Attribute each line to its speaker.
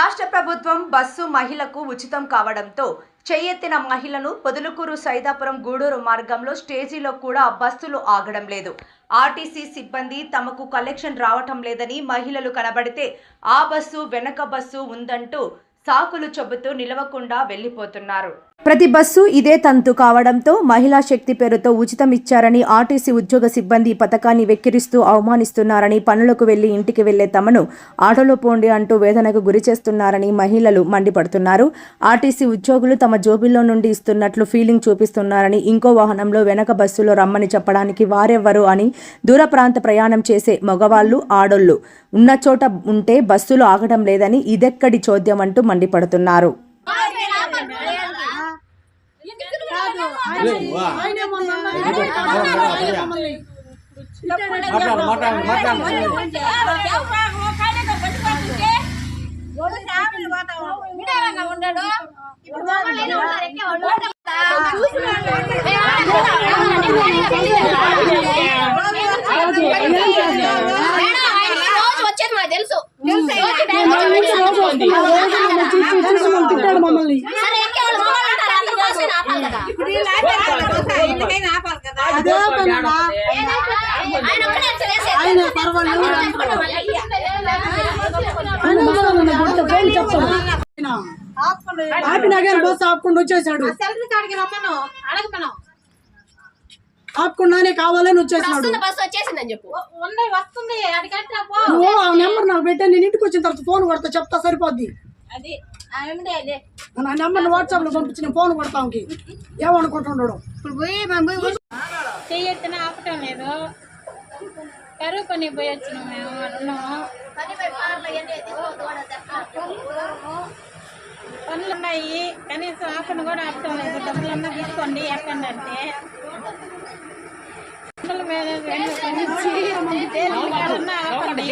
Speaker 1: రాష్ట్ర ప్రభుత్వం బస్సు మహిళకు ఉచితం కావడంతో చెయ్యెత్తిన మహిళను పొదలకూరు సైదాపురం గూడూరు మార్గంలో స్టేజీలో కూడా బస్సులు ఆగడం లేదు. ఆర్టీసీ సిబ్బంది తమకు కలెక్షన్ రావటం లేదని మహిళలు కనబడితే ఆ బస్సు వెనక బస్సు ఉందంటూ సాకులు చెబుతూ నిలవకుండా వెళ్లిపోతున్నారు. ప్రతి బస్సు ఇదే తంతు కావడంతో మహిళా శక్తి పేరుతో ఉచితం ఇచ్చారని ఆర్టీసీ ఉద్యోగ సిబ్బంది పథకాన్ని వెక్కిరిస్తూ అవమానిస్తున్నారని, పనులకు వెళ్లి ఇంటికి వెళ్లే తమను ఆటోలో పోండి అంటూ వేదనకు గురి చేస్తున్నారని మహిళలు మండిపడుతున్నారు. ఆర్టీసీ ఉద్యోగులు తమ జోబుల్లో నుండి ఇస్తున్నట్లు ఫీలింగ్ చూపిస్తున్నారని, ఇంకో వాహనంలో వెనక బస్సులో రమ్మని చెప్పడానికి వారెవ్వరు అని దూర ప్రాంత ప్రయాణం చేసే మగవాళ్లు, ఆడోళ్లు ఉన్న చోట ఉంటే బస్సులు ఆగడం లేదని ఇదెక్కడి చోద్యం అంటూ మండిపడుతున్నారు.
Speaker 2: బస్ ఆపుకుండా వచ్చేసాడు. ఆపుకుండానే కావాలని వచ్చేసాడు. నెంబర్ నాకు పెట్టాను, నేను ఇంటికి వచ్చిన తర్వాత ఫోన్ కొడతా, చెప్తా సరిపోద్ది. నా నెంబర్ వాట్సాప్ లో పంపించిన ఫోన్ కొడతాంకి ఏమనుకుంటున్నాడు.
Speaker 3: చెయ్యెత్తిన ఆపటం లేదు, కరువు పని పోయి వచ్చినాం మేము. పనులు ఉన్నాయి, కనీసం ఆపను కూడా ఆపటం లేదు. డబ్బులన్నా తీసుకోండి ఎక్కండి అంటే ఆపండి.